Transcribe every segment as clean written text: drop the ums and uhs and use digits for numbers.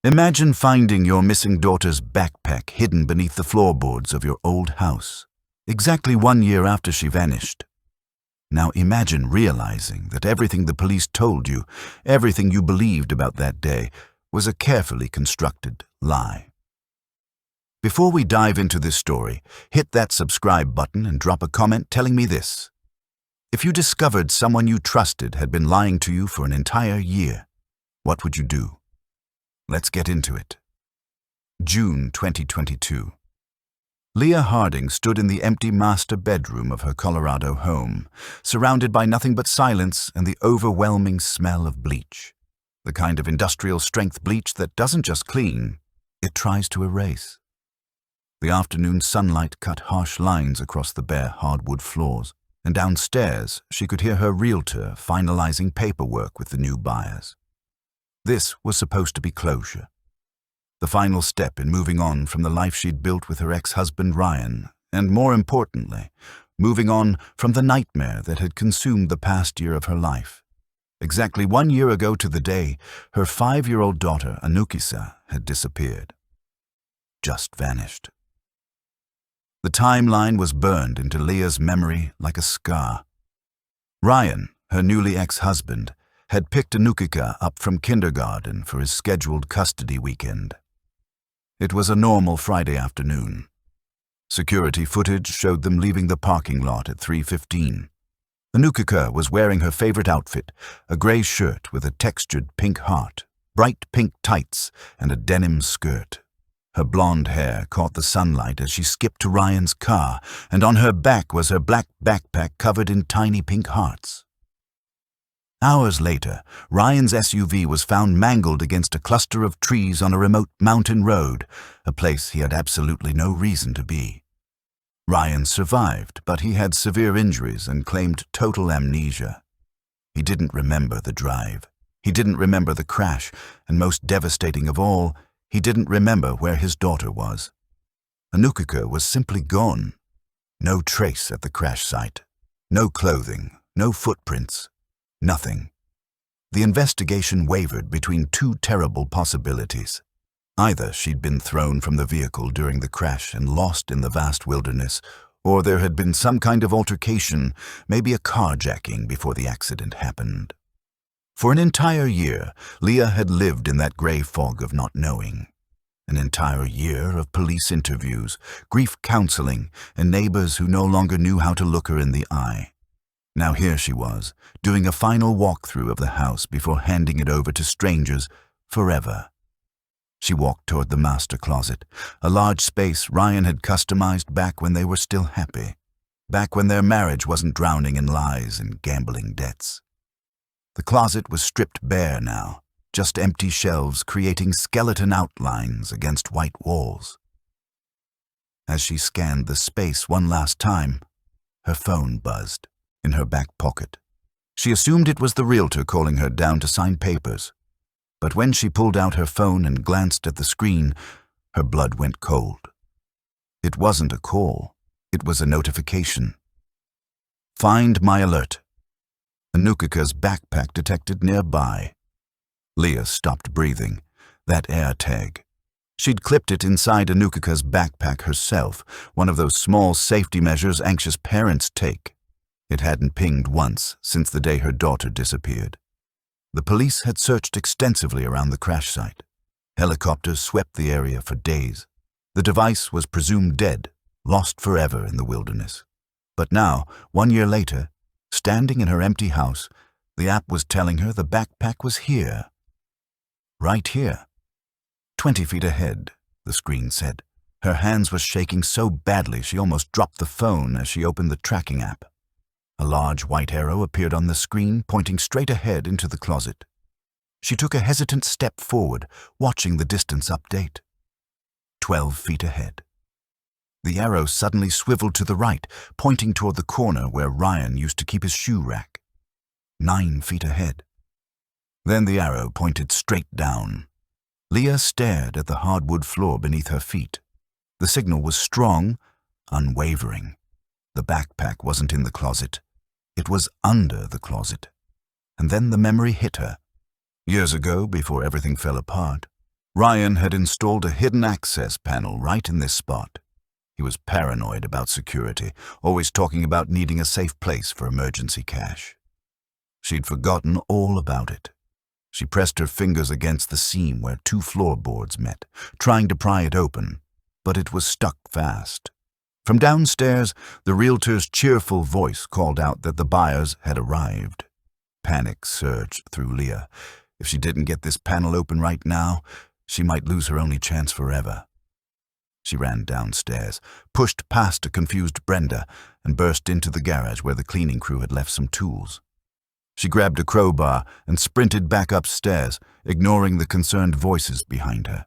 Imagine finding your missing daughter's backpack hidden beneath the floorboards of your old house, exactly 1 year after she vanished. Now imagine realizing that everything the police told you, everything you believed about that day, was a carefully constructed lie. Before we dive into this story, hit that subscribe button and drop a comment telling me this. If you discovered someone you trusted had been lying to you for an entire year, what would you do? Let's get into it. June 2022. Leah Harding stood in the empty master bedroom of her Colorado home, surrounded by nothing but silence and the overwhelming smell of bleach. The kind of industrial-strength bleach that doesn't just clean, it tries to erase. The afternoon sunlight cut harsh lines across the bare hardwood floors, and downstairs she could hear her realtor finalizing paperwork with the new buyers. This was supposed to be closure. The final step in moving on from the life she'd built with her ex-husband Ryan, and more importantly, moving on from the nightmare that had consumed the past year of her life. Exactly 1 year ago to the day, her 5-year-old daughter, Anukisa, had disappeared. Just vanished. The timeline was burned into Leah's memory like a scar. Ryan, her newly ex-husband, had picked Anukika up from kindergarten for his scheduled custody weekend. It was a normal Friday afternoon. Security footage showed them leaving the parking lot at 3:15. Anukika was wearing her favorite outfit, a gray shirt with a textured pink heart, bright pink tights, and a denim skirt. Her blonde hair caught the sunlight as she skipped to Ryan's car, and on her back was her black backpack covered in tiny pink hearts. Hours later, Ryan's SUV was found mangled against a cluster of trees on a remote mountain road, a place he had absolutely no reason to be. Ryan survived, but he had severe injuries and claimed total amnesia. He didn't remember the drive. He didn't remember the crash, and most devastating of all, he didn't remember where his daughter was. Anukika was simply gone. No trace at the crash site. No clothing, no footprints. Nothing. The investigation wavered between two terrible possibilities. Either she'd been thrown from the vehicle during the crash and lost in the vast wilderness, or there had been some kind of altercation, maybe a carjacking before the accident happened. For an entire year, Leah had lived in that gray fog of not knowing. An entire year of police interviews, grief counseling, and neighbors who no longer knew how to look her in the eye. Now here she was, doing a final walkthrough of the house before handing it over to strangers forever. She walked toward the master closet, a large space Ryan had customized back when they were still happy, back when their marriage wasn't drowning in lies and gambling debts. The closet was stripped bare now, just empty shelves creating skeleton outlines against white walls. As she scanned the space one last time, her phone buzzed. In her back pocket. She assumed it was the realtor calling her down to sign papers. But when she pulled out her phone and glanced at the screen, her blood went cold. It wasn't a call. It was a notification. Find my alert. Anukika's backpack detected nearby. Leah stopped breathing. That AirTag. She'd clipped it inside Anukika's backpack herself, one of those small safety measures anxious parents take. It hadn't pinged once since the day her daughter disappeared. The police had searched extensively around the crash site. Helicopters swept the area for days. The device was presumed dead, lost forever in the wilderness. But now, 1 year later, standing in her empty house, the app was telling her the backpack was here. Right here. 20 feet ahead, the screen said. Her hands were shaking so badly she almost dropped the phone as she opened the tracking app. A large white arrow appeared on the screen, pointing straight ahead into the closet. She took a hesitant step forward, watching the distance update. 12 feet ahead. The arrow suddenly swiveled to the right, pointing toward the corner where Ryan used to keep his shoe rack. 9 feet ahead. Then the arrow pointed straight down. Leah stared at the hardwood floor beneath her feet. The signal was strong, unwavering. The backpack wasn't in the closet. It was under the closet. And then the memory hit her. Years ago, before everything fell apart, Ryan had installed a hidden access panel right in this spot. He was paranoid about security, always talking about needing a safe place for emergency cash. She'd forgotten all about it. She pressed her fingers against the seam where two floorboards met, trying to pry it open, but it was stuck fast. From downstairs, the realtor's cheerful voice called out that the buyers had arrived. Panic surged through Leah. If she didn't get this panel open right now, she might lose her only chance forever. She ran downstairs, pushed past a confused Brenda, and burst into the garage where the cleaning crew had left some tools. She grabbed a crowbar and sprinted back upstairs, ignoring the concerned voices behind her.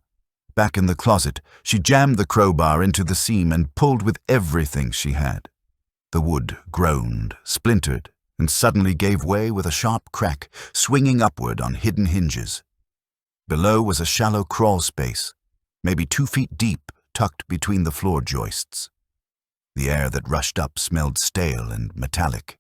Back in the closet, she jammed the crowbar into the seam and pulled with everything she had. The wood groaned, splintered, and suddenly gave way with a sharp crack, swinging upward on hidden hinges. Below was a shallow crawl space, maybe 2 feet deep, tucked between the floor joists. The air that rushed up smelled stale and metallic.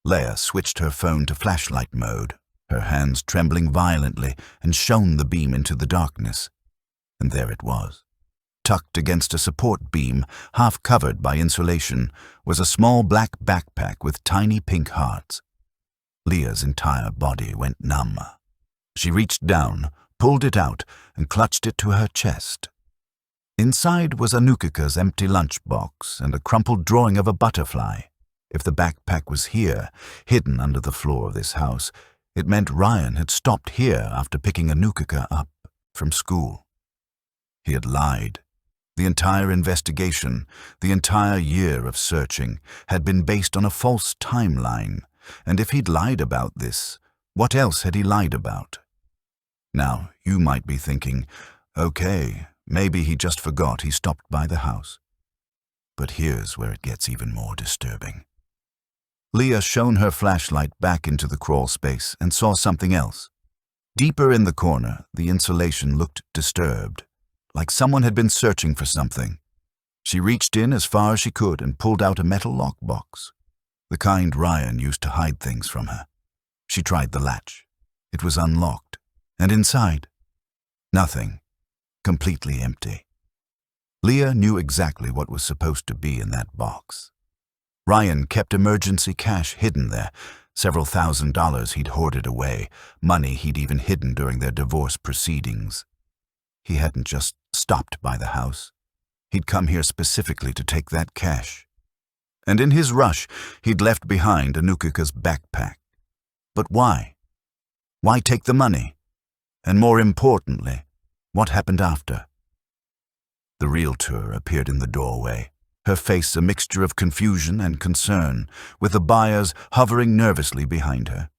Leah switched her phone to flashlight mode, her hands trembling violently, and shone the beam into the darkness. And there it was. Tucked against a support beam, half covered by insulation, was a small black backpack with tiny pink hearts. Leah's entire body went numb. She reached down, pulled it out, and clutched it to her chest. Inside was Anukika's empty lunchbox and a crumpled drawing of a butterfly. If the backpack was here, hidden under the floor of this house, it meant Ryan had stopped here after picking Anukika up from school. He had lied. The entire investigation, the entire year of searching, had been based on a false timeline, and if he'd lied about this, what else had he lied about? Now, you might be thinking, okay, maybe he just forgot he stopped by the house. But here's where it gets even more disturbing. Leah shone her flashlight back into the crawl space and saw something else. Deeper in the corner, the insulation looked disturbed, like someone had been searching for something. She reached in as far as she could and pulled out a metal lockbox, the kind Ryan used to hide things from her. She tried the latch. It was unlocked, and inside, nothing, completely empty. Leah knew exactly what was supposed to be in that box. Ryan kept emergency cash hidden there, several $1,000s he'd hoarded away, money he'd even hidden during their divorce proceedings. He hadn't just stopped by the house. He'd come here specifically to take that cash. And in his rush, he'd left behind Anukika's backpack. But why? Why take the money? And more importantly, what happened after? The realtor appeared in the doorway, her face a mixture of confusion and concern, with the buyers hovering nervously behind her.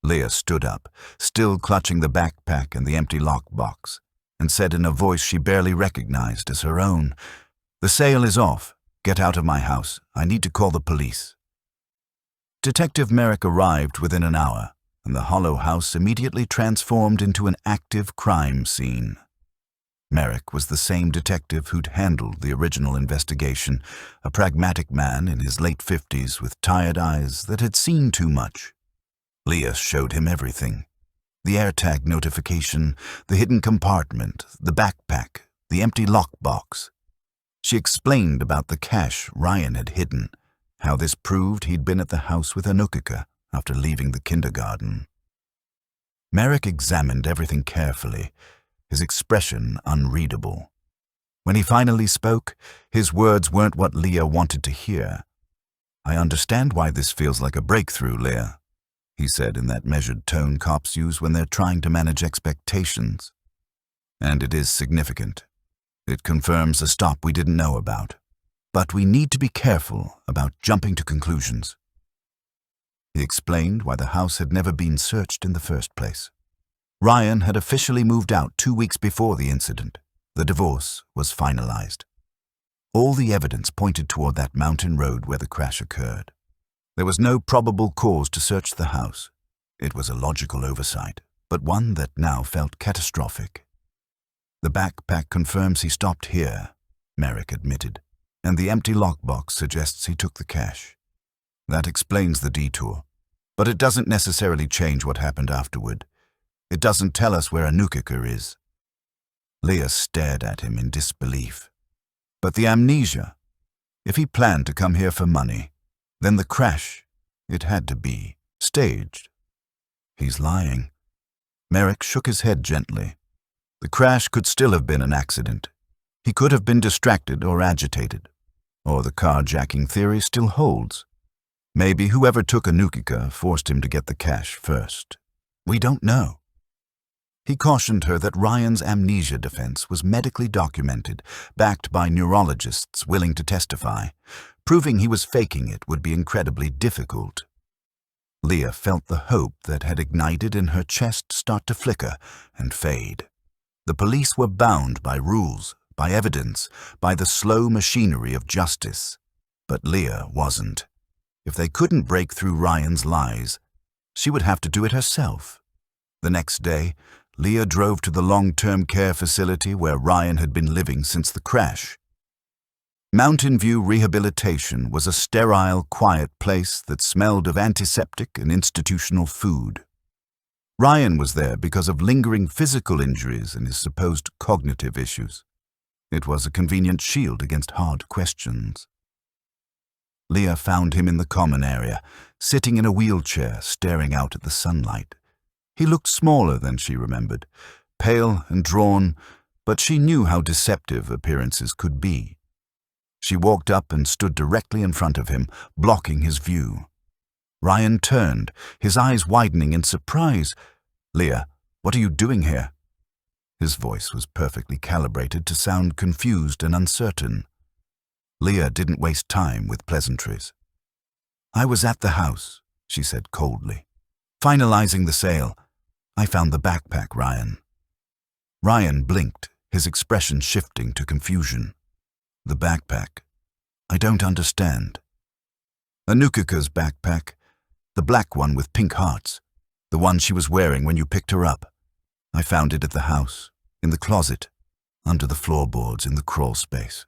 Leah stood up, still clutching the backpack and the empty lockbox, and said in a voice she barely recognized as her own, "The sale is off. Get out of my house. I need to call the police." Detective Merrick arrived within an hour, and the hollow house immediately transformed into an active crime scene. Merrick was the same detective who'd handled the original investigation, a pragmatic man in his late 50s with tired eyes that had seen too much. Leah showed him everything. The AirTag notification, the hidden compartment, the backpack, the empty lockbox. She explained about the cash Ryan had hidden, how this proved he'd been at the house with Anukika after leaving the kindergarten. Merrick examined everything carefully, his expression unreadable. When he finally spoke, his words weren't what Leah wanted to hear. "I understand why this feels like a breakthrough, Leah," he said in that measured tone cops use when they're trying to manage expectations. "And it is significant. It confirms a stop we didn't know about. But we need to be careful about jumping to conclusions." He explained why the house had never been searched in the first place. Ryan had officially moved out 2 weeks before the incident. The divorce was finalized. All the evidence pointed toward that mountain road where the crash occurred. There was no probable cause to search the house. It was a logical oversight, but one that now felt catastrophic. "The backpack confirms he stopped here," Merrick admitted, "and the empty lockbox suggests he took the cash. That explains the detour, but it doesn't necessarily change what happened afterward. It doesn't tell us where Anukika is." Leah stared at him in disbelief. But the amnesia. If he planned to come here for money, then the crash, it had to be staged. He's lying. Merrick shook his head gently. The crash could still have been an accident. He could have been distracted or agitated. Or the carjacking theory still holds. Maybe whoever took Anukika forced him to get the cash first. We don't know. He cautioned her that Ryan's amnesia defense was medically documented, backed by neurologists willing to testify. Proving he was faking it would be incredibly difficult. Leah felt the hope that had ignited in her chest start to flicker and fade. The police were bound by rules, by evidence, by the slow machinery of justice. But Leah wasn't. If they couldn't break through Ryan's lies, she would have to do it herself. The next day, Leah drove to the long-term care facility where Ryan had been living since the crash. Mountain View Rehabilitation was a sterile, quiet place that smelled of antiseptic and institutional food. Ryan was there because of lingering physical injuries and his supposed cognitive issues. It was a convenient shield against hard questions. Leah found him in the common area, sitting in a wheelchair, staring out at the sunlight. He looked smaller than she remembered, pale and drawn, but she knew how deceptive appearances could be. She walked up and stood directly in front of him, blocking his view. Ryan turned, his eyes widening in surprise. "Leah, what are you doing here?" His voice was perfectly calibrated to sound confused and uncertain. Leah didn't waste time with pleasantries. "I was at the house," she said coldly. "Finalizing the sale. I found the backpack, Ryan." Ryan blinked, his expression shifting to confusion. "The backpack? I don't understand." "Anukika's backpack. The black one with pink hearts. The one she was wearing when you picked her up. I found it at the house, in the closet, under the floorboards in the crawl space."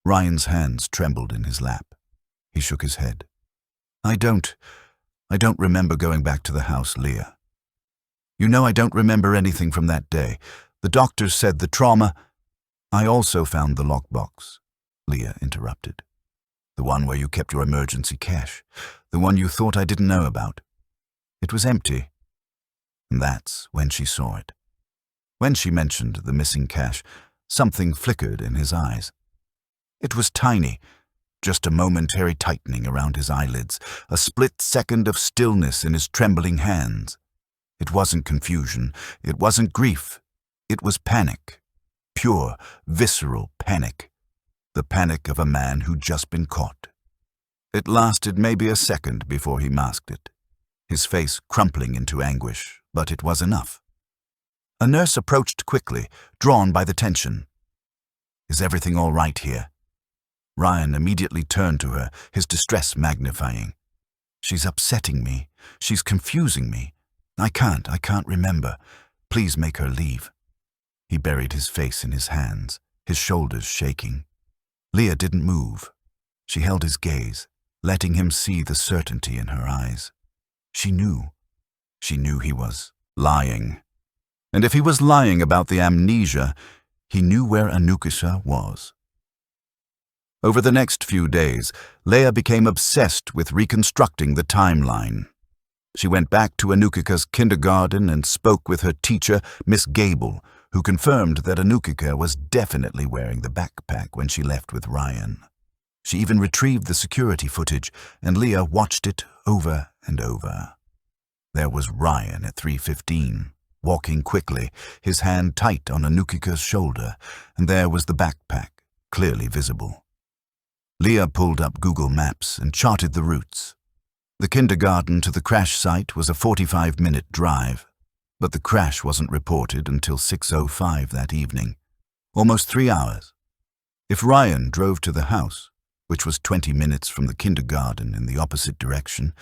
Ryan's hands trembled in his lap. He shook his head. I don't remember going back to the house, Leah. You know I don't remember anything from that day. The doctors said the trauma—" "I also found the lockbox," Leah interrupted. "The one where you kept your emergency cash. The one you thought I didn't know about. It was empty." And that's when she saw it. When she mentioned the missing cash, something flickered in his eyes. It was tiny, just a momentary tightening around his eyelids, a split second of stillness in his trembling hands. It wasn't confusion, it wasn't grief, it was panic. Pure, visceral panic. The panic of a man who'd just been caught. It lasted maybe a second before he masked it, his face crumpling into anguish, but it was enough. A nurse approached quickly, drawn by the tension. "Is everything all right here?" Ryan immediately turned to her, his distress magnifying. "She's upsetting me. She's confusing me. I can't remember. Please make her leave." He buried his face in his hands, his shoulders shaking. Leah didn't move. She held his gaze, letting him see the certainty in her eyes. She knew. She knew he was lying. And if he was lying about the amnesia, he knew where Anukisha was. Over the next few days, Leah became obsessed with reconstructing the timeline. She went back to Anukika's kindergarten and spoke with her teacher, Miss Gable, who confirmed that Anukika was definitely wearing the backpack when she left with Ryan. She even retrieved the security footage, and Leah watched it over and over. There was Ryan at 3:15, walking quickly, his hand tight on Anukika's shoulder, and there was the backpack, clearly visible. Leah pulled up Google Maps and charted the routes. The kindergarten to the crash site was a 45-minute drive, but the crash wasn't reported until 6:05 that evening, almost 3 hours. If Ryan drove to the house, which was 20 minutes from the kindergarten in the opposite direction,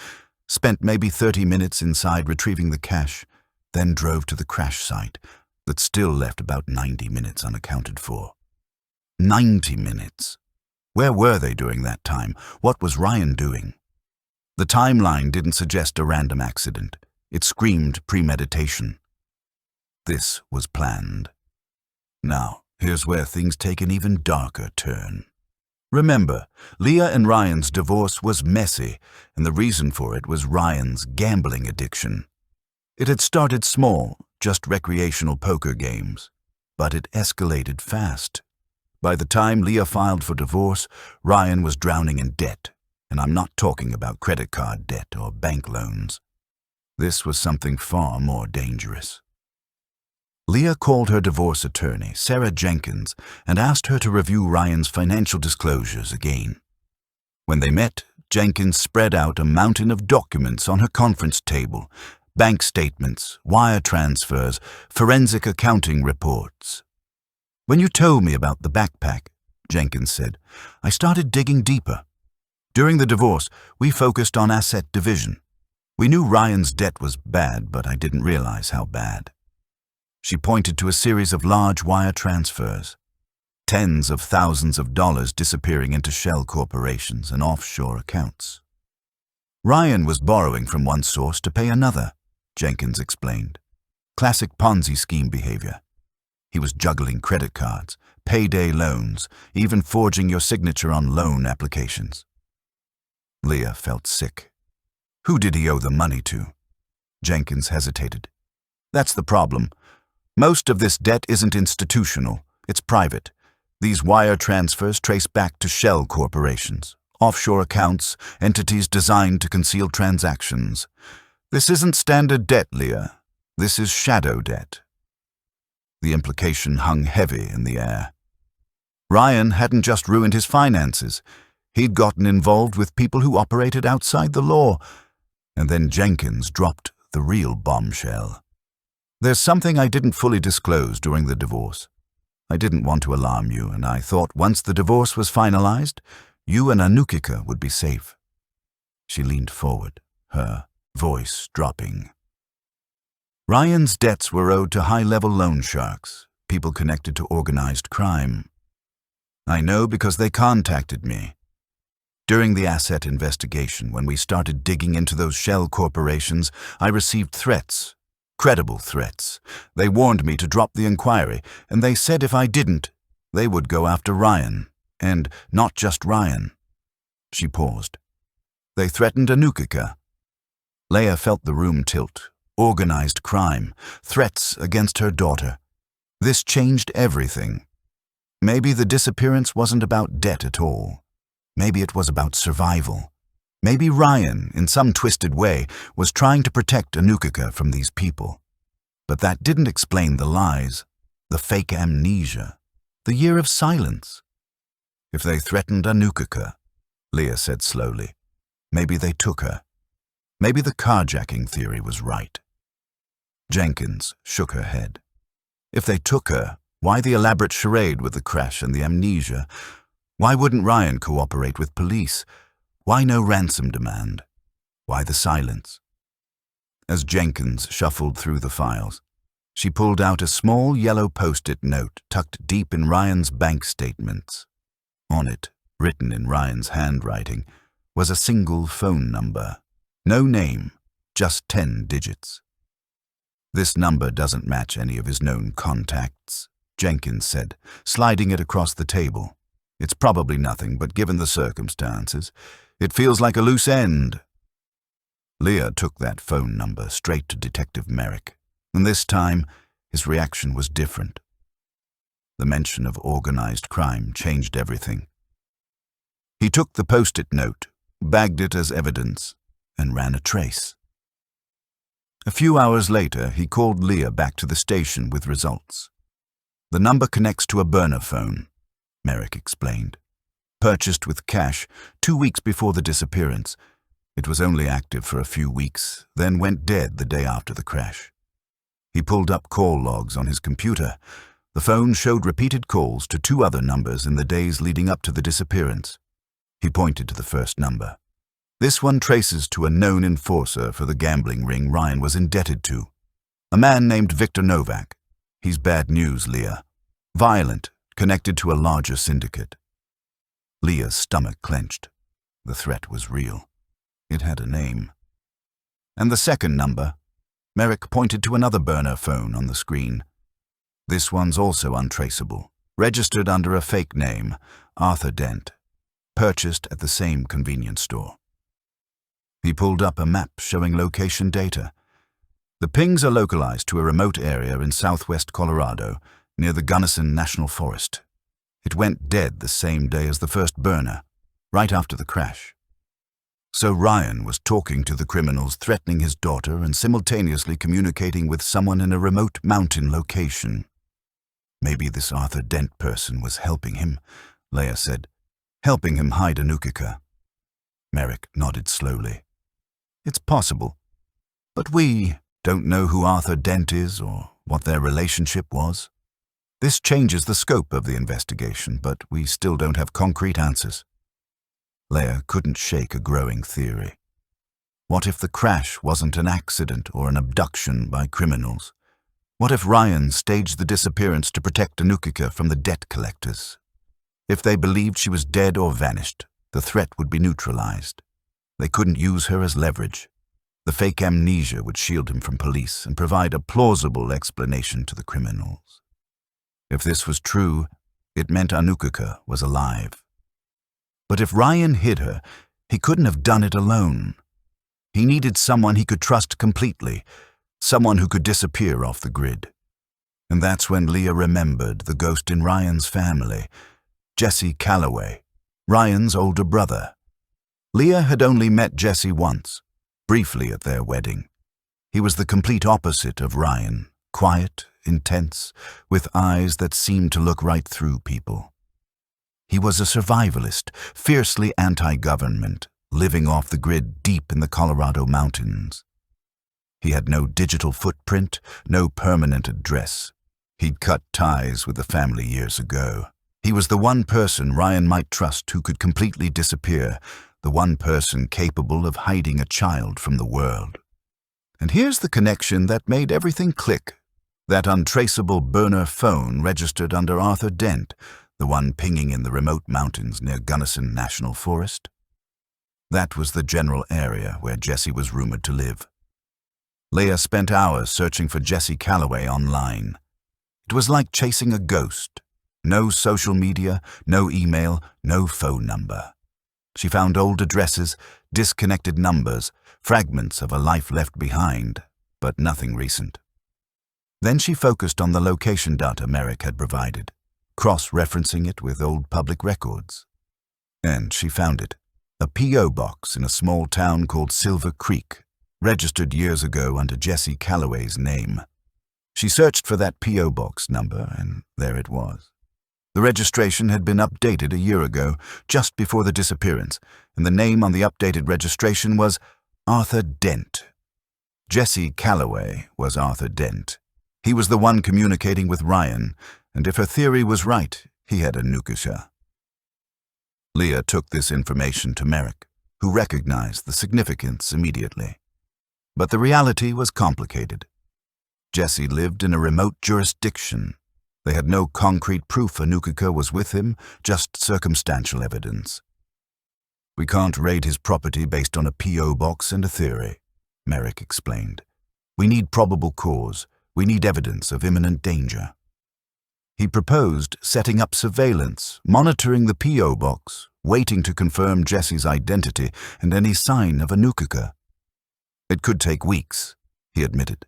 spent maybe 30 minutes inside retrieving the cash, then drove to the crash site that still left about 90 minutes unaccounted for. 90 minutes! Where were they during that time? What was Ryan doing? The timeline didn't suggest a random accident. It screamed premeditation. This was planned. Now, here's where things take an even darker turn. Remember, Leah and Ryan's divorce was messy, and the reason for it was Ryan's gambling addiction. It had started small, just recreational poker games, but it escalated fast. By the time Leah filed for divorce, Ryan was drowning in debt, and I'm not talking about credit card debt or bank loans. This was something far more dangerous. Leah called her divorce attorney, Sarah Jenkins, and asked her to review Ryan's financial disclosures again. When they met, Jenkins spread out a mountain of documents on her conference table: bank statements, wire transfers, forensic accounting reports. "When you told me about the backpack," Jenkins said, "I started digging deeper. During the divorce, we focused on asset division. We knew Ryan's debt was bad, but I didn't realize how bad." She pointed to a series of large wire transfers, tens of thousands of dollars disappearing into shell corporations and offshore accounts. "Ryan was borrowing from one source to pay another," Jenkins explained. "Classic Ponzi scheme behavior. He was juggling credit cards, payday loans, even forging your signature on loan applications." Leah felt sick. "Who did he owe the money to?" Jenkins hesitated. "That's the problem. Most of this debt isn't institutional, it's private. These wire transfers trace back to shell corporations, offshore accounts, entities designed to conceal transactions. This isn't standard debt, Leah. This is shadow debt." The implication hung heavy in the air. Ryan hadn't just ruined his finances. He'd gotten involved with people who operated outside the law. And then Jenkins dropped the real bombshell. "There's something I didn't fully disclose during the divorce. I didn't want to alarm you, and I thought once the divorce was finalized, you and Anukika would be safe." She leaned forward, her voice dropping. Ryan's debts were owed to high-level loan sharks, people connected to organized crime. I know because they contacted me. During the asset investigation, when we started digging into those shell corporations, I received threats. Credible threats. They warned me to drop the inquiry, and they said if I didn't, they would go after Ryan. And not just Ryan. She paused. They threatened Anukika. Leah felt the room tilt. Organized crime. Threats against her daughter. This changed everything. Maybe the disappearance wasn't about debt at all. Maybe it was about survival. Maybe Ryan, in some twisted way, was trying to protect Anukika from these people. But that didn't explain the lies, the fake amnesia, the year of silence. "If they threatened Anukika," Leah said slowly, "maybe they took her. Maybe the carjacking theory was right." Jenkins shook her head. "If they took her, why the elaborate charade with the crash and the amnesia? Why wouldn't Ryan cooperate with police? Why no ransom demand? Why the silence?" As Jenkins shuffled through the files, she pulled out a small yellow post-it note tucked deep in Ryan's bank statements. On it, written in Ryan's handwriting, was a single phone number. No name, just 10 digits. "This number doesn't match any of his known contacts," Jenkins said, sliding it across the table. "It's probably nothing, but given the circumstances, it feels like a loose end." Leah took that phone number straight to Detective Merrick, and this time his reaction was different. The mention of organized crime changed everything. He took the post-it note, bagged it as evidence, and ran a trace. A few hours later, he called Leah back to the station with results. "The number connects to a burner phone," Merrick explained. "Purchased with cash 2 weeks before the disappearance. It was only active for a few weeks, then went dead the day after the crash." He pulled up call logs on his computer. The phone showed repeated calls to 2 other numbers in the days leading up to the disappearance. He pointed to the first number. "This one traces to a known enforcer for the gambling ring Ryan was indebted to. A man named Victor Novak. He's bad news, Leah. Violent, connected to a larger syndicate." Leah's stomach clenched. The threat was real. It had a name. "And the second number?" Merrick pointed to another burner phone on the screen. This one's also untraceable, registered under a fake name, Arthur Dent, purchased at the same convenience store. He pulled up a map showing location data. The pings are localized to a remote area in southwest Colorado, near the Gunnison National Forest. It went dead the same day as the first burner, right after the crash. So Ryan was talking to the criminals, threatening his daughter, and simultaneously communicating with someone in a remote mountain location. Maybe this Arthur Dent person was helping him, Leia said, helping him hide Anukika. Merrick nodded slowly. It's possible, but we don't know who Arthur Dent is or what their relationship was. This changes the scope of the investigation, but we still don't have concrete answers. Leia couldn't shake a growing theory. What if the crash wasn't an accident or an abduction by criminals? What if Ryan staged the disappearance to protect Anukika from the debt collectors? If they believed she was dead or vanished, the threat would be neutralized. They couldn't use her as leverage. The fake amnesia would shield him from police and provide a plausible explanation to the criminals. If this was true, it meant Anukika was alive. But if Ryan hid her, he couldn't have done it alone. He needed someone he could trust completely, someone who could disappear off the grid. And that's when Leah remembered the ghost in Ryan's family, Jesse Calloway, Ryan's older brother. Leah had only met Jesse once, briefly at their wedding. He was the complete opposite of Ryan, quiet, intense, with eyes that seemed to look right through people. He was a survivalist, fiercely anti-government, living off the grid deep in the Colorado mountains. He had no digital footprint, no permanent address. He'd cut ties with the family years ago. He was the one person Ryan might trust who could completely disappear, the one person capable of hiding a child from the world. And here's the connection that made everything click. That untraceable burner phone registered under Arthur Dent, the one pinging in the remote mountains near Gunnison National Forest. That was the general area where Jesse was rumored to live. Leia spent hours searching for Jesse Calloway online. It was like chasing a ghost. No social media, no email, no phone number. She found old addresses, disconnected numbers, fragments of a life left behind, but nothing recent. Then she focused on the location data Merrick had provided, cross-referencing it with old public records. And she found it, a P.O. box in a small town called Silver Creek, registered years ago under Jesse Calloway's name. She searched for that P.O. box number, and there it was. The registration had been updated a year ago, just before the disappearance, and the name on the updated registration was Arthur Dent. Jesse Calloway was Arthur Dent. He was the one communicating with Ryan, and if her theory was right, he had Anukika. Leah took this information to Merrick, who recognized the significance immediately. But the reality was complicated. Jesse lived in a remote jurisdiction. They had no concrete proof Anukika was with him, just circumstantial evidence. We can't raid his property based on a P.O. box and a theory, Merrick explained. We need probable cause. We need evidence of imminent danger. He proposed setting up surveillance, monitoring the P.O. box, waiting to confirm Jesse's identity and any sign of Anukika. It could take weeks, he admitted.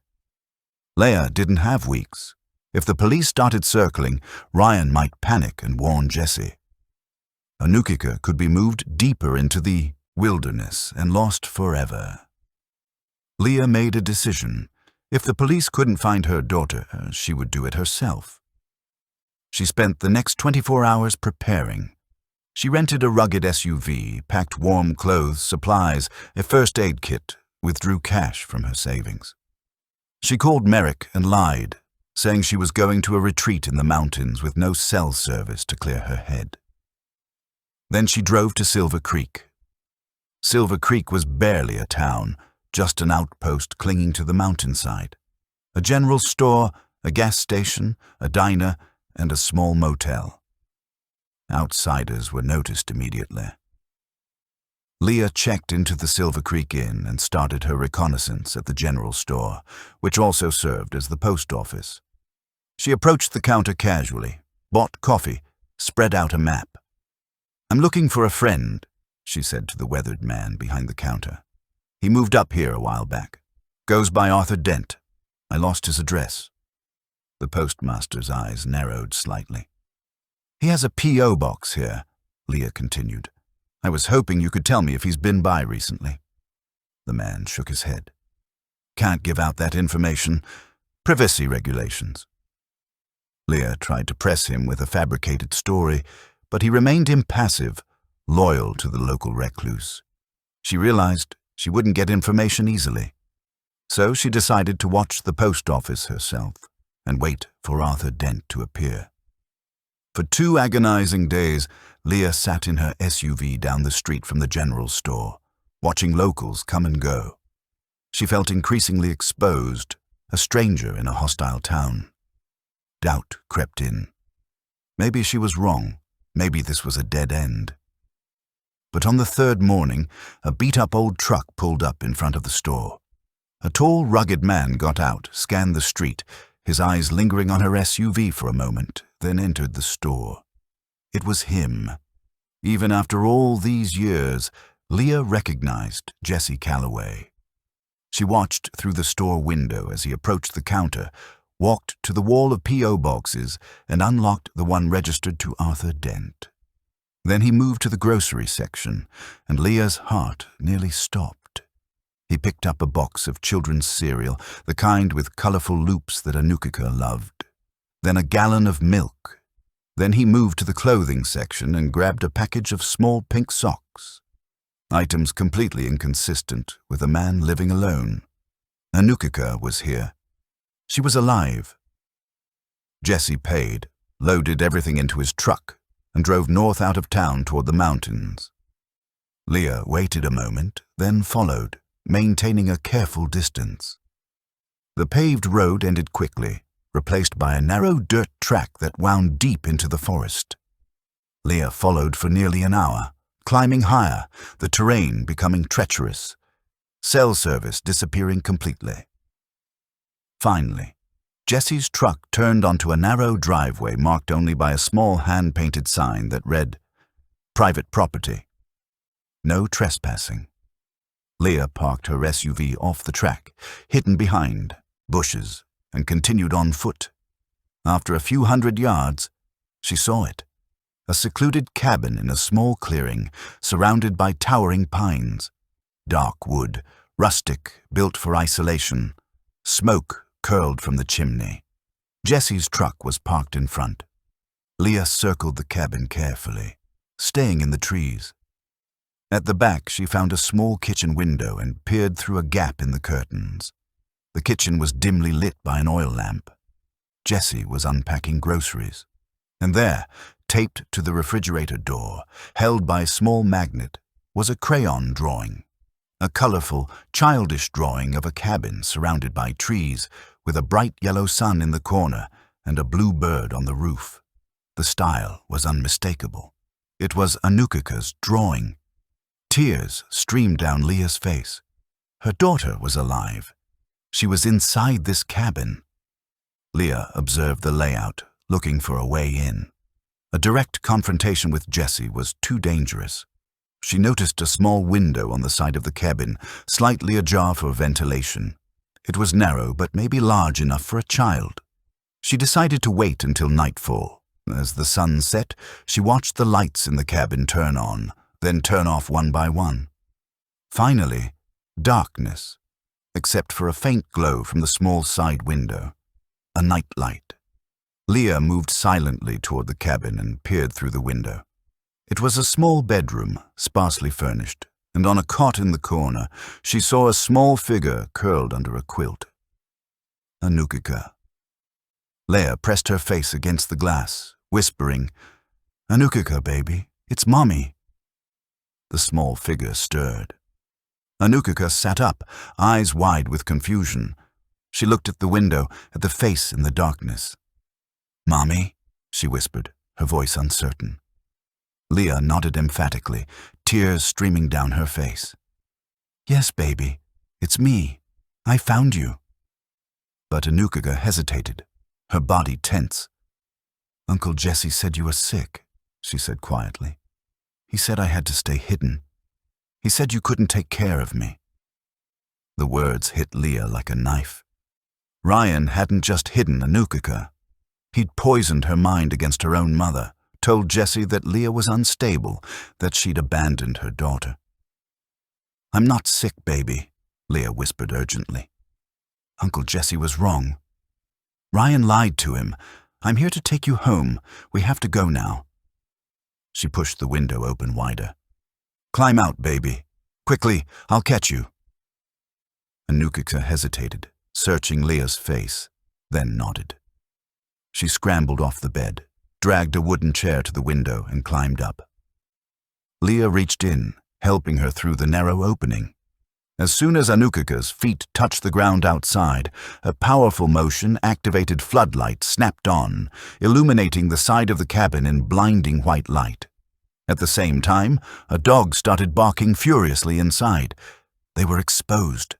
Leia didn't have weeks. If the police started circling, Ryan might panic and warn Jesse. Anukika could be moved deeper into the wilderness and lost forever. Leah made a decision. If the police couldn't find her daughter, she would do it herself. She spent the next 24 hours preparing. She rented a rugged SUV, packed warm clothes, supplies, a first aid kit, withdrew cash from her savings. She called Merrick and lied, saying she was going to a retreat in the mountains with no cell service to clear her head. Then she drove to Silver Creek. Silver Creek was barely a town, just an outpost clinging to the mountainside. A general store, a gas station, a diner, and a small motel. Outsiders were noticed immediately. Leah checked into the Silver Creek Inn and started her reconnaissance at the general store, which also served as the post office. She approached the counter casually, bought coffee, spread out a map. "I'm looking for a friend," she said to the weathered man behind the counter. "He moved up here a while back. Goes by Arthur Dent. I lost his address." The postmaster's eyes narrowed slightly. "He has a P.O. box here," Leah continued. "I was hoping you could tell me if he's been by recently." The man shook his head. "Can't give out that information. Privacy regulations." Leah tried to press him with a fabricated story, but he remained impassive, loyal to the local recluse. She realized she wouldn't get information easily. So she decided to watch the post office herself and wait for Arthur Dent to appear. For 2 agonizing days, Leah sat in her SUV down the street from the general store, watching locals come and go. She felt increasingly exposed, a stranger in a hostile town. Doubt crept in. Maybe she was wrong. Maybe this was a dead end. But on the 3rd morning, a beat-up old truck pulled up in front of the store. A tall, rugged man got out, scanned the street, his eyes lingering on her SUV for a moment, then entered the store. It was him. Even after all these years, Leah recognized Jesse Calloway. She watched through the store window as he approached the counter, walked to the wall of P.O. boxes, and unlocked the one registered to Arthur Dent. Then he moved to the grocery section, and Leah's heart nearly stopped. He picked up a box of children's cereal, the kind with colorful loops that Anukika loved. Then a gallon of milk. Then he moved to the clothing section and grabbed a package of small pink socks. Items completely inconsistent with a man living alone. Anukika was here. She was alive. Jesse paid, loaded everything into his truck, and drove north out of town toward the mountains. Leah waited a moment, then followed, maintaining a careful distance. The paved road ended quickly, replaced by a narrow dirt track that wound deep into the forest. Leah followed for nearly an hour, climbing higher, the terrain becoming treacherous, cell service disappearing completely. Finally, Jesse's truck turned onto a narrow driveway marked only by a small hand-painted sign that read, "Private property. No trespassing." Leah parked her SUV off the track, hidden behind bushes, and continued on foot. After a few hundred yards, she saw it. A secluded cabin in a small clearing, surrounded by towering pines. Dark wood, rustic, built for isolation. Smoke curled from the chimney. Jesse's truck was parked in front. Leah circled the cabin carefully, staying in the trees. At the back, she found a small kitchen window and peered through a gap in the curtains. The kitchen was dimly lit by an oil lamp. Jesse was unpacking groceries. And there, taped to the refrigerator door, held by a small magnet, was a crayon drawing. A colorful, childish drawing of a cabin surrounded by trees, with a bright yellow sun in the corner and a blue bird on the roof. The style was unmistakable. It was Anukika's drawing. Tears streamed down Leah's face. Her daughter was alive. She was inside this cabin. Leah observed the layout, looking for a way in. A direct confrontation with Jesse was too dangerous. She noticed a small window on the side of the cabin, slightly ajar for ventilation. It was narrow, but maybe large enough for a child. She decided to wait until nightfall. As the sun set, she watched the lights in the cabin turn on, then turn off one by one. Finally, darkness, except for a faint glow from the small side window. A night light. Leah moved silently toward the cabin and peered through the window. It was a small bedroom, sparsely furnished, and on a cot in the corner, she saw a small figure curled under a quilt. Anukika. Leah pressed her face against the glass, whispering, "Anukika, baby, it's Mommy." The small figure stirred. Anukika sat up, eyes wide with confusion. She looked at the window, at the face in the darkness. "Mommy," she whispered, her voice uncertain. Leah nodded emphatically, tears streaming down her face. Yes, baby, it's me. I found you. But Anukiga hesitated, her body tense. Uncle Jesse said you were sick, she said quietly. He said I had to stay hidden. He said you couldn't take care of me. The words hit Leah like a knife. Ryan hadn't just hidden Anukiga. He'd poisoned her mind against her own mother, told Jesse that Leah was unstable, that she'd abandoned her daughter. I'm not sick, baby, Leah whispered urgently. Uncle Jesse was wrong. Ryan lied to him. I'm here to take you home. We have to go now. She pushed the window open wider. Climb out, baby. Quickly, I'll catch you. Anukiga hesitated, searching Leah's face, then nodded. She scrambled off the bed, dragged a wooden chair to the window and climbed up. Leah reached in, helping her through the narrow opening. As soon as Anukiga's feet touched the ground outside, a powerful motion-activated floodlight snapped on, illuminating the side of the cabin in blinding white light. At the same time, a dog started barking furiously inside. They were exposed.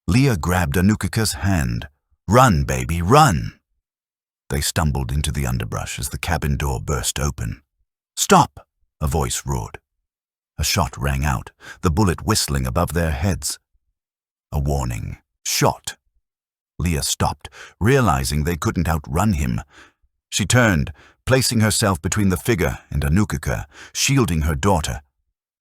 Leah grabbed Anukiga's hand. Run, baby, run! They stumbled into the underbrush as the cabin door burst open. Stop! A voice roared. A shot rang out, the bullet whistling above their heads. A warning. Shot. Leah stopped, realizing they couldn't outrun him. She turned, placing herself between the figure and Anukiga, shielding her daughter.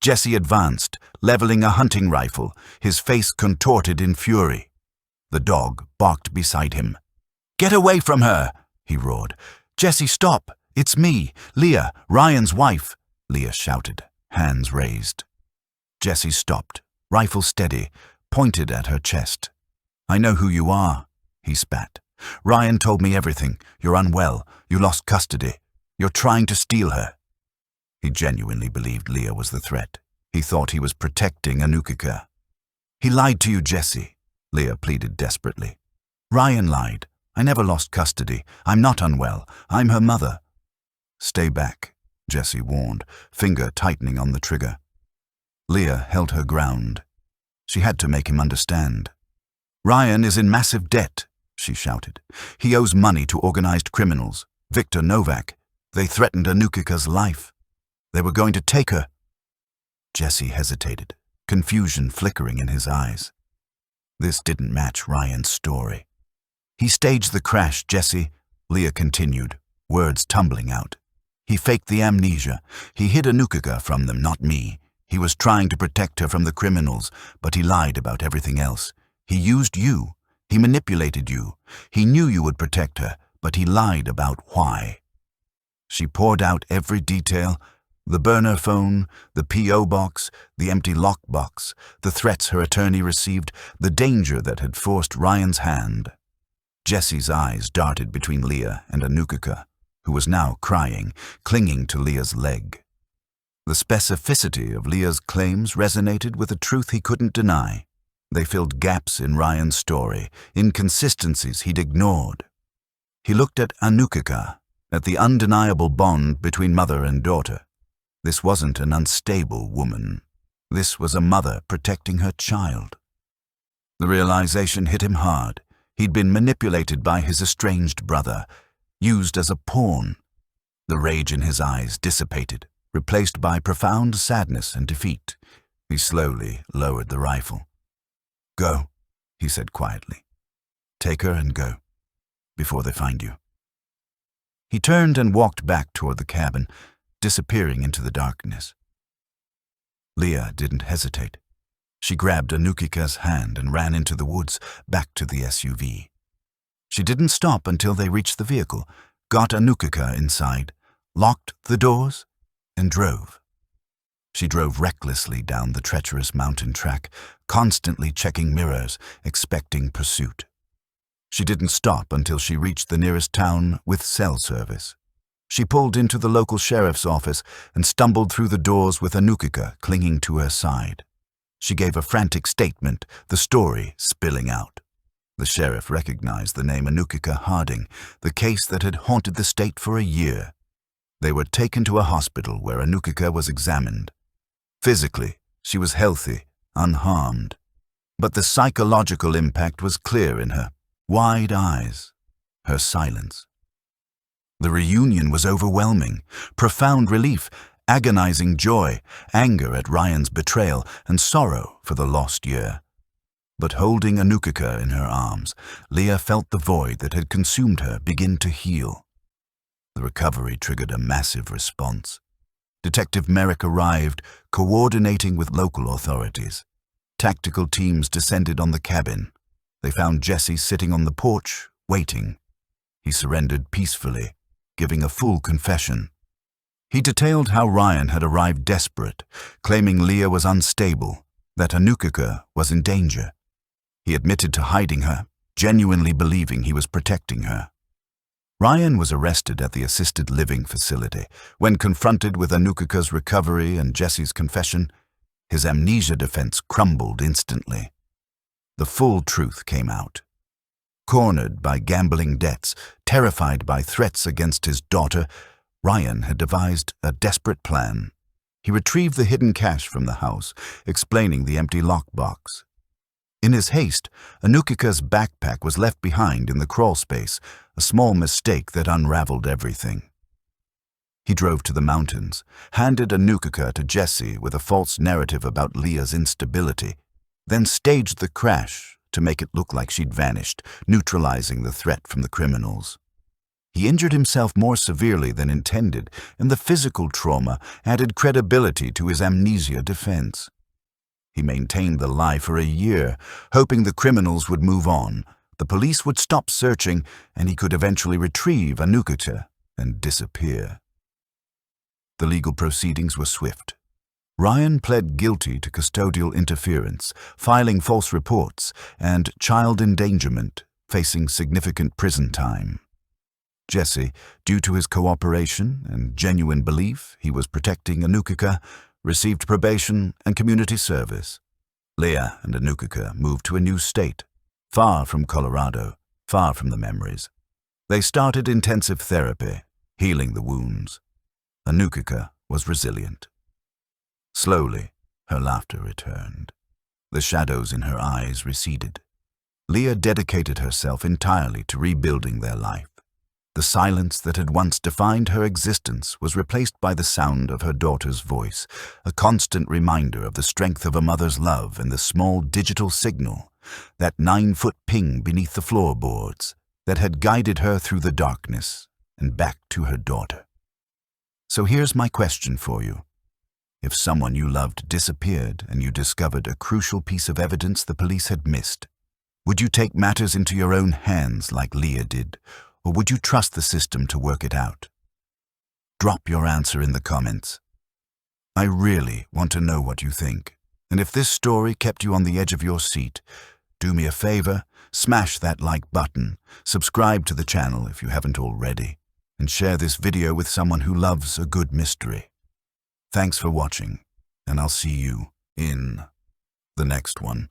Jesse advanced, leveling a hunting rifle, his face contorted in fury. The dog barked beside him. Get away from her! He roared. Jesse, stop! It's me, Leah, Ryan's wife, Leah shouted, hands raised. Jesse stopped, rifle steady, pointed at her chest. I know who you are, he spat. Ryan told me everything. You're unwell. You lost custody. You're trying to steal her. He genuinely believed Leah was the threat. He thought he was protecting Anukiga. He lied to you, Jesse, Leah pleaded desperately. Ryan lied. I never lost custody. I'm not unwell. I'm her mother. Stay back, Jesse warned, finger tightening on the trigger. Leah held her ground. She had to make him understand. Ryan is in massive debt, she shouted. He owes money to organized criminals. Victor Novak. They threatened Anukiga's life. They were going to take her. Jesse hesitated, confusion flickering in his eyes. This didn't match Ryan's story. He staged the crash, Jesse, Leah continued, words tumbling out. He faked the amnesia. He hid Anukiga from them, not me. He was trying to protect her from the criminals, but he lied about everything else. He used you. He manipulated you. He knew you would protect her, but he lied about why. She poured out every detail, the burner phone, the P.O. box, the empty lockbox, the threats her attorney received, the danger that had forced Ryan's hand. Jesse's eyes darted between Leah and Anukiga, who was now crying, clinging to Leah's leg. The specificity of Leah's claims resonated with a truth he couldn't deny. They filled gaps in Ryan's story, inconsistencies he'd ignored. He looked at Anukiga, at the undeniable bond between mother and daughter. This wasn't an unstable woman. This was a mother protecting her child. The realization hit him hard. He'd been manipulated by his estranged brother, used as a pawn. The rage in his eyes dissipated, replaced by profound sadness and defeat. He slowly lowered the rifle. Go, he said quietly. Take her and go, before they find you. He turned and walked back toward the cabin, disappearing into the darkness. Leah didn't hesitate. She grabbed Anukiga's hand and ran into the woods, back to the SUV. She didn't stop until they reached the vehicle, got Anukiga inside, locked the doors, and drove. She drove recklessly down the treacherous mountain track, constantly checking mirrors, expecting pursuit. She didn't stop until she reached the nearest town with cell service. She pulled into the local sheriff's office and stumbled through the doors with Anukiga clinging to her side. She gave a frantic statement, the story spilling out. The sheriff recognized the name Anukiga Harding, the case that had haunted the state for a year. They were taken to a hospital where Anukika was examined. Physically, she was healthy, unharmed. But the psychological impact was clear in her wide eyes, her silence. The reunion was overwhelming, profound relief, agonizing joy, anger at Ryan's betrayal, and sorrow for the lost year. But holding Anukika in her arms, Leah felt the void that had consumed her begin to heal. The recovery triggered a massive response. Detective Merrick arrived, coordinating with local authorities. Tactical teams descended on the cabin. They found Jesse sitting on the porch, waiting. He surrendered peacefully, giving a full confession. He detailed how Ryan had arrived desperate, claiming Leah was unstable, that Anukika was in danger. He admitted to hiding her, genuinely believing he was protecting her. Ryan was arrested at the assisted living facility. When confronted with Anukika's recovery and Jesse's confession, his amnesia defense crumbled instantly. The full truth came out. Cornered by gambling debts, terrified by threats against his daughter, Ryan had devised a desperate plan. He retrieved the hidden cash from the house, explaining the empty lockbox. In his haste, Anukika's backpack was left behind in the crawl space, a small mistake that unraveled everything. He drove to the mountains, handed Anukika to Jesse with a false narrative about Leah's instability, then staged the crash to make it look like she'd vanished, neutralizing the threat from the criminals. He injured himself more severely than intended, and the physical trauma added credibility to his amnesia defense. He maintained the lie for a year, hoping the criminals would move on, the police would stop searching, and he could eventually retrieve Anukika and disappear. The legal proceedings were swift. Ryan pled guilty to custodial interference, filing false reports, and child endangerment, facing significant prison time. Jesse, due to his cooperation and genuine belief he was protecting Anukika, received probation and community service. Leah and Anukika moved to a new state, far from Colorado, far from the memories. They started intensive therapy, healing the wounds. Anukika was resilient. Slowly, her laughter returned. The shadows in her eyes receded. Leah dedicated herself entirely to rebuilding their life. The silence that had once defined her existence was replaced by the sound of her daughter's voice, a constant reminder of the strength of a mother's love and the small digital signal, that 9-foot ping beneath the floorboards, that had guided her through the darkness and back to her daughter. So here's my question for you. If someone you loved disappeared and you discovered a crucial piece of evidence the police had missed, would you take matters into your own hands like Leah did, or would you trust the system to work it out? Drop your answer in the comments. I really want to know what you think. And if this story kept you on the edge of your seat, do me a favor, smash that like button, subscribe to the channel if you haven't already, and share this video with someone who loves a good mystery. Thanks for watching, and I'll see you in the next one.